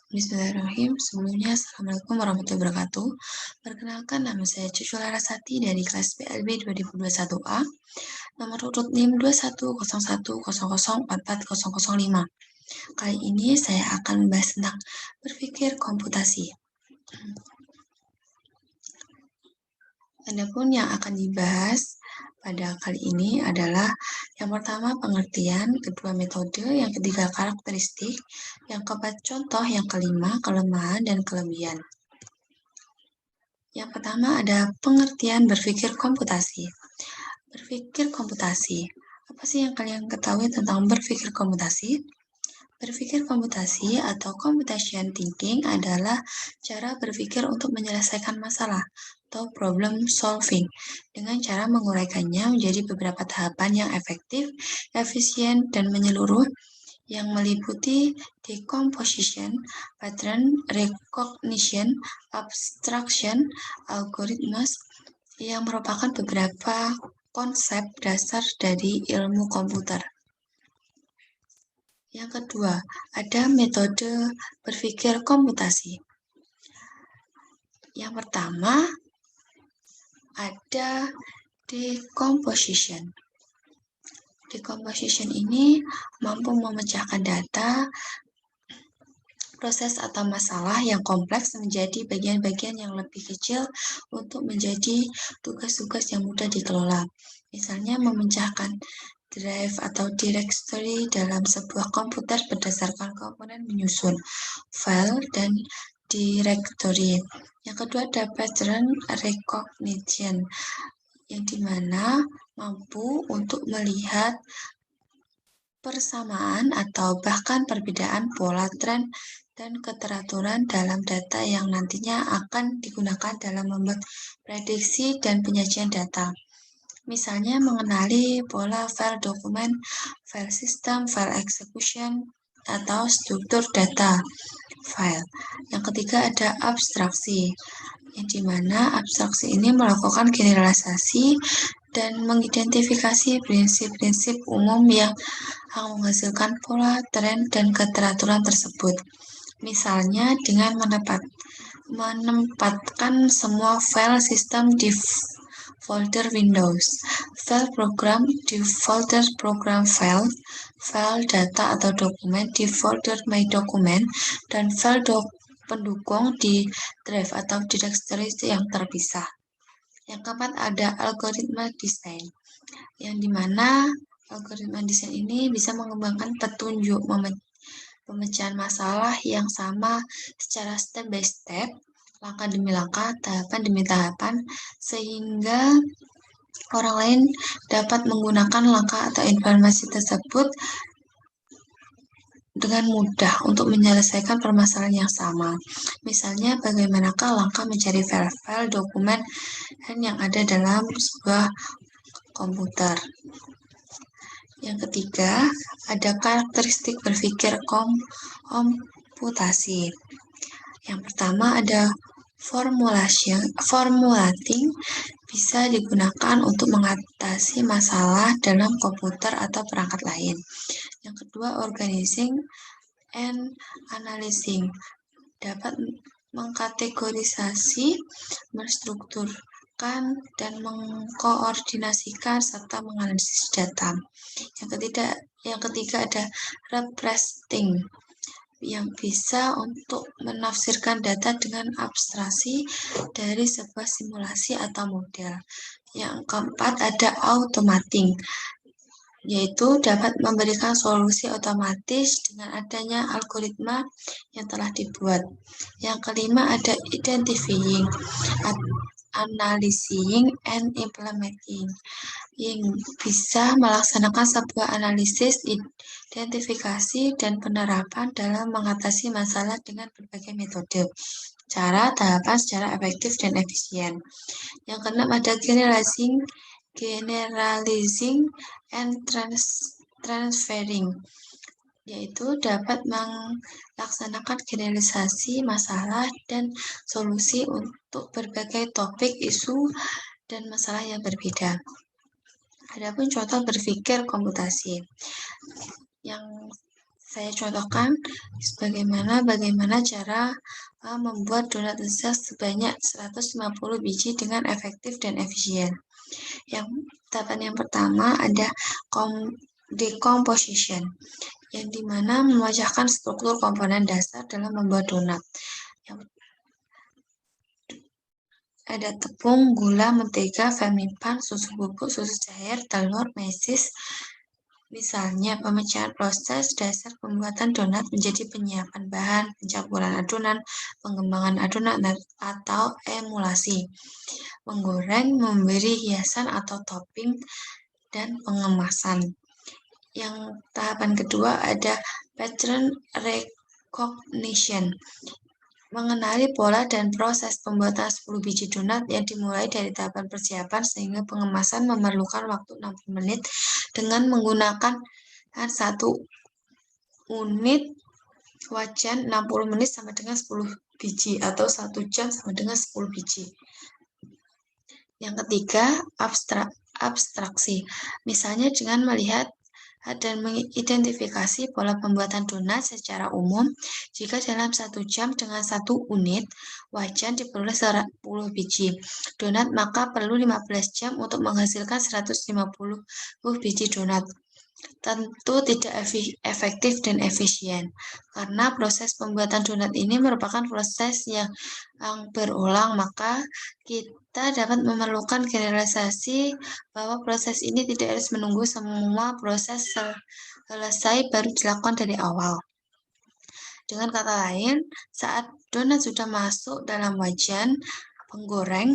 Bismillahirrahmanirrahim. Sebelumnya, Assalamualaikum warahmatullahi wabarakatuh. Perkenalkan, nama saya Cucu Larasati dari kelas PLB 2021A, nomor urut NIM 2101004405. Kali ini saya akan membahas tentang berpikir komputasi. Adapun yang akan dibahas pada kali ini adalah yang pertama pengertian, kedua metode, yang ketiga karakteristik, yang keempat contoh, yang kelima kelemahan dan kelebihan. Yang pertama ada pengertian berpikir komputasi. Berpikir komputasi. Apa sih yang kalian ketahui tentang berpikir komputasi? Berpikir komputasi atau computation thinking adalah cara berpikir untuk menyelesaikan masalah atau problem solving dengan cara menguraikannya menjadi beberapa tahapan yang efektif, efisien, dan menyeluruh yang meliputi decomposition, pattern recognition, abstraction, algorithms, yang merupakan beberapa konsep dasar dari ilmu komputer. Yang kedua, ada metode berpikir komputasi. Yang pertama, ada decomposition. Decomposition ini mampu memecahkan data, proses atau masalah yang kompleks menjadi bagian-bagian yang lebih kecil untuk menjadi tugas-tugas yang mudah dikelola. Misalnya memecahkan drive atau directory dalam sebuah komputer berdasarkan komponen menyusun, file, dan directory. Yang kedua ada pattern recognition, yang dimana mampu untuk melihat persamaan atau bahkan perbedaan pola tren dan keteraturan dalam data yang nantinya akan digunakan dalam membuat prediksi dan penyajian data. Misalnya mengenali pola file dokumen, file system, file execution, atau struktur data file. Yang ketiga ada abstraksi, yang dimana abstraksi ini melakukan generalisasi dan mengidentifikasi prinsip-prinsip umum yang menghasilkan pola, tren, dan keteraturan tersebut. Misalnya dengan menempatkan semua file sistem di folder Windows, file program di folder program file, file data atau dokumen di folder My Document, dan file pendukung di drive atau directory yang terpisah. Yang keempat ada algoritma desain, yang dimana algoritma desain ini bisa mengembangkan petunjuk pemecahan masalah yang sama secara step by step, langkah demi langkah, tahapan demi tahapan, sehingga orang lain dapat menggunakan langkah atau informasi tersebut dengan mudah untuk menyelesaikan permasalahan yang sama. Misalnya, bagaimanakah langkah mencari file-file dokumen yang ada dalam sebuah komputer. Yang ketiga, ada karakteristik berpikir komputasi. Yang pertama ada formulating, bisa digunakan untuk mengatasi masalah dalam komputer atau perangkat lain. Yang kedua, organizing and analyzing, dapat mengkategorisasi, menstrukturkan, dan mengkoordinasikan serta menganalisis data. Yang ketiga ada representing, yang bisa untuk menafsirkan data dengan abstraksi dari sebuah simulasi atau model. Yang keempat ada automating, yaitu dapat memberikan solusi otomatis dengan adanya algoritma yang telah dibuat. Yang kelima ada identifying, analyzing, and implementing, yang bisa melaksanakan sebuah analisis, identifikasi, dan penerapan dalam mengatasi masalah dengan berbagai metode, cara, tahapan secara efektif dan efisien. Yang keenam ada generalizing and transferring, yaitu dapat melaksanakan generalisasi masalah dan solusi untuk berbagai topik, isu, dan masalah yang berbeda. Adapun contoh berpikir komputasi. Yang Saya contohkan bagaimana cara membuat donat lezat sebanyak 150 biji dengan efektif dan efisien. Tahapan yang pertama ada decomposition, yang dimana memecahkan struktur komponen dasar dalam membuat donat. Ada tepung, gula, mentega, femipan, susu bubuk, susu cair, telur, mesis. Misalnya, pemecahan proses dasar pembuatan donat menjadi penyiapan bahan, pencampuran adonan, pengembangan adonan, atau emulasi. Menggoreng, memberi hiasan atau topping, dan pengemasan. Yang tahapan kedua ada pattern recognition, mengenali pola dan proses pembuatan 10 biji donat yang dimulai dari tahapan persiapan sehingga pengemasan memerlukan waktu 60 menit dengan menggunakan 1 unit wajan 60 menit sama dengan 10 biji atau 1 jam sama dengan 10 biji. Yang ketiga, abstraksi. Misalnya dengan melihat dan mengidentifikasi pola pembuatan donat secara umum. Jika dalam 1 jam dengan 1 unit wajan diperoleh 10 biji donat, maka perlu 15 jam untuk menghasilkan 150 biji donat. Tentu tidak efektif dan efisien, karena proses pembuatan donat ini merupakan proses yang berulang, maka kita dapat memerlukan generalisasi bahwa proses ini tidak harus menunggu semua proses selesai baru dilakukan dari awal. Dengan kata lain, saat donat sudah masuk dalam wajan penggoreng,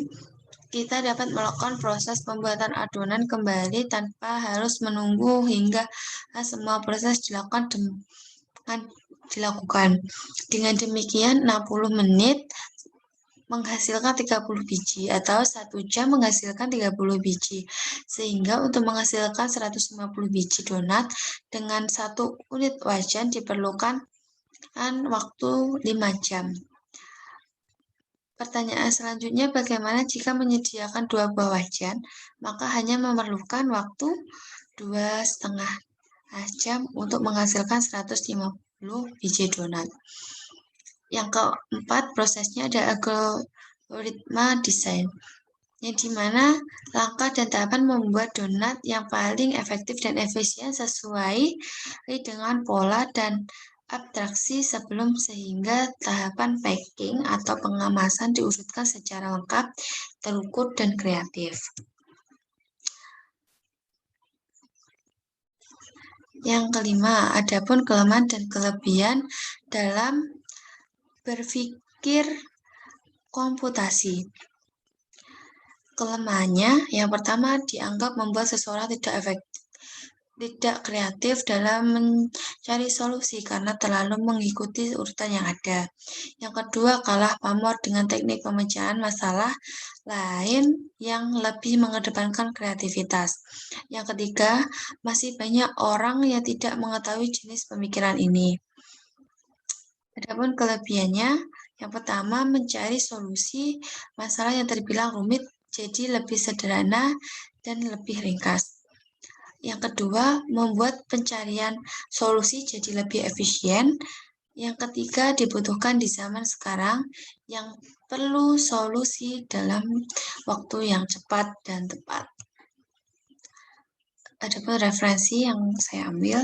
kita dapat melakukan proses pembuatan adonan kembali tanpa harus menunggu hingga semua proses dilakukan. Dengan demikian, 60 menit menghasilkan 30 biji atau 1 jam menghasilkan 30 biji. Sehingga untuk menghasilkan 150 biji donat dengan 1 unit wajan diperlukan waktu 5 jam. Pertanyaan selanjutnya, bagaimana jika menyediakan 2 buah wajan, maka hanya memerlukan waktu 2,5 jam untuk menghasilkan 150 biji donat. Yang keempat, prosesnya ada algoritma desain, yang dimana langkah dan tahapan membuat donat yang paling efektif dan efisien sesuai dengan pola dan abstraksi sebelum, sehingga tahapan packing atau pengemasan diwujudkan secara lengkap, terukur, dan kreatif. Yang kelima, adapun kelemahan dan kelebihan dalam berpikir komputasi. Kelemahannya, yang pertama, dianggap membuat seseorang tidak kreatif dalam mencari solusi karena terlalu mengikuti urutan yang ada. Yang kedua, kalah pamor dengan teknik pemecahan masalah lain yang lebih mengedepankan kreativitas. Yang ketiga, masih banyak orang yang tidak mengetahui jenis pemikiran ini. Adapun kelebihannya, yang pertama, mencari solusi masalah yang terbilang rumit jadi lebih sederhana dan lebih ringkas. Yang kedua, membuat pencarian solusi jadi lebih efisien. Yang ketiga, dibutuhkan di zaman sekarang yang perlu solusi dalam waktu yang cepat dan tepat. Adapun referensi yang saya ambil.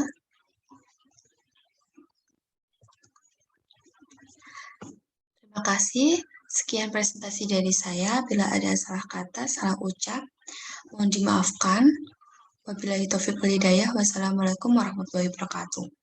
Terima kasih. Sekian presentasi dari saya. Bila ada salah kata, salah ucap, mohon dimaafkan. Wabillahi taufiq wal hidayah. Wassalamualaikum warahmatullahi wabarakatuh.